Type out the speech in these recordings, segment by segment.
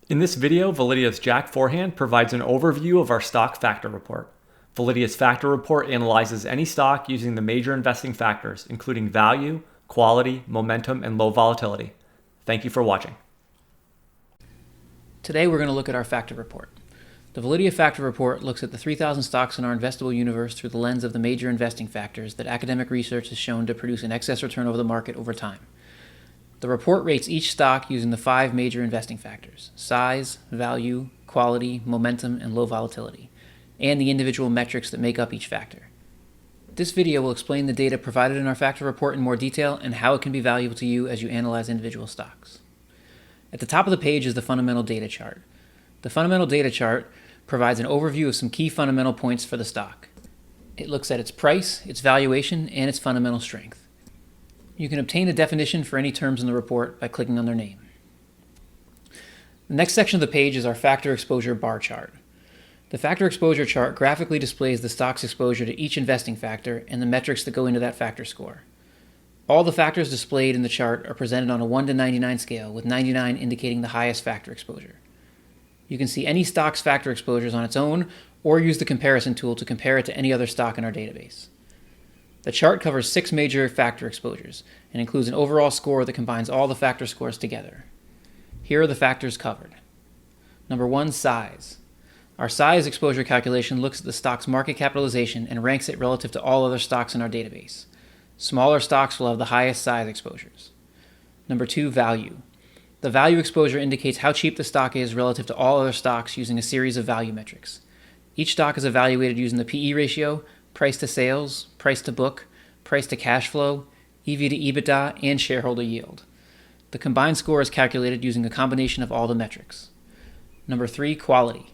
In this video, VALIDEA'S Jack Forehand provides an overview of our stock factor report. VALIDEA'S factor report analyzes any stock using the major investing factors, including value, quality, momentum, and low volatility. Thank you for watching. Today we're going to look at our factor report. The VALIDEA factor report looks at the 3,000 stocks in our investable universe through the lens of the major investing factors that academic research has shown to produce an excess return over the market over time. The report rates each stock using the 5 major investing factors: size, value, quality, momentum, and low volatility, and the individual metrics that make up each factor. This video will explain the data provided in our factor report in more detail and how it can be valuable to you as you analyze individual stocks. At the top of the page is the fundamental data chart. The fundamental data chart provides an overview of some key fundamental points for the stock. It looks at its price, its valuation, and its fundamental strength. You can obtain a definition for any terms in the report by clicking on their name. The next section of the page is our factor exposure bar chart. The factor exposure chart graphically displays the stock's exposure to each investing factor and the metrics that go into that factor score. All the factors displayed in the chart are presented on a 1 to 99 scale, with 99 indicating the highest factor exposure. You can see any stock's factor exposures on its own or use the comparison tool to compare it to any other stock in our database. The chart covers 6 major factor exposures and includes an overall score that combines all the factor scores together. Here are the factors covered. Number 1, size. Our size exposure calculation looks at the stock's market capitalization and ranks it relative to all other stocks in our database. Smaller stocks will have the highest size exposures. Number 2, value. The value exposure indicates how cheap the stock is relative to all other stocks using a series of value metrics. Each stock is evaluated using the PE ratio, price to sales, price to book, price to cash flow, EV to EBITDA, and shareholder yield. The combined score is calculated using a combination of all the metrics. Number 3, quality.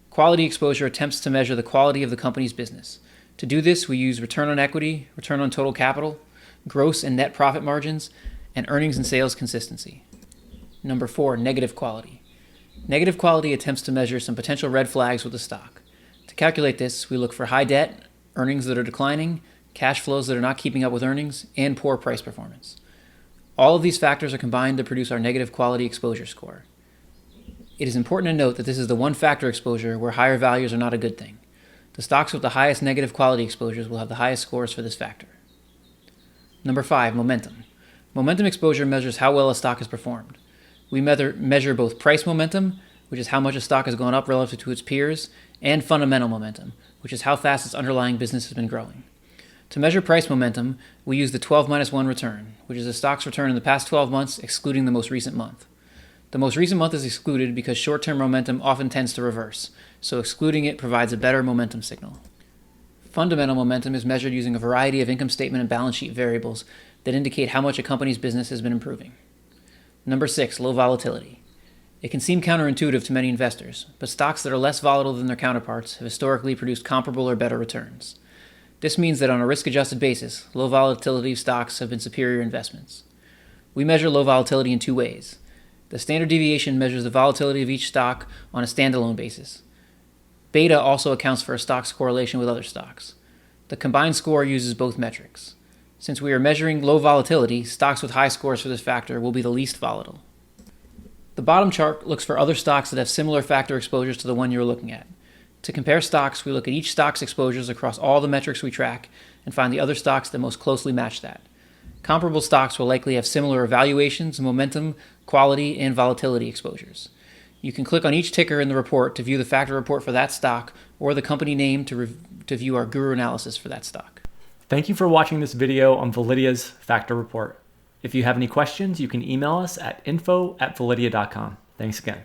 Quality exposure attempts to measure the quality of the company's business. To do this, we use return on equity, return on total capital, gross and net profit margins, and earnings and sales consistency. Number 4, negative quality. Negative quality attempts to measure some potential red flags with the stock. To calculate this, we look for high debt, earnings that are declining, cash flows that are not keeping up with earnings, and poor price performance. All of these factors are combined to produce our negative quality exposure score. It is important to note that this is the one factor exposure where higher values are not a good thing. The stocks with the highest negative quality exposures will have the highest scores for this factor. Number 5, momentum. Momentum exposure measures how well a stock has performed. We measure both price momentum, which is how much a stock has gone up relative to its peers, and fundamental momentum, which is how fast its underlying business has been growing. To measure price momentum, we use the 12-1 return, which is a stock's return in the past 12 months, excluding the most recent month. The most recent month is excluded because short-term momentum often tends to reverse, so excluding it provides a better momentum signal. Fundamental momentum is measured using a variety of income statement and balance sheet variables that indicate how much a company's business has been improving. Number 6, low volatility. It can seem counterintuitive to many investors, but stocks that are less volatile than their counterparts have historically produced comparable or better returns. This means that on a risk-adjusted basis, low volatility stocks have been superior investments. We measure low volatility in 2 ways. The standard deviation measures the volatility of each stock on a standalone basis. Beta also accounts for a stock's correlation with other stocks. The combined score uses both metrics. Since we are measuring low volatility, stocks with high scores for this factor will be the least volatile. The bottom chart looks for other stocks that have similar factor exposures to the one you're looking at. To compare stocks, we look at each stock's exposures across all the metrics we track and find the other stocks that most closely match that. Comparable stocks will likely have similar valuations, momentum, quality, and volatility exposures. You can click on each ticker in the report to view the factor report for that stock or the company name to view our guru analysis for that stock. Thank you for watching this video on VALIDEA'S factor report. If you have any questions, you can email us at info@validea.com. Thanks again.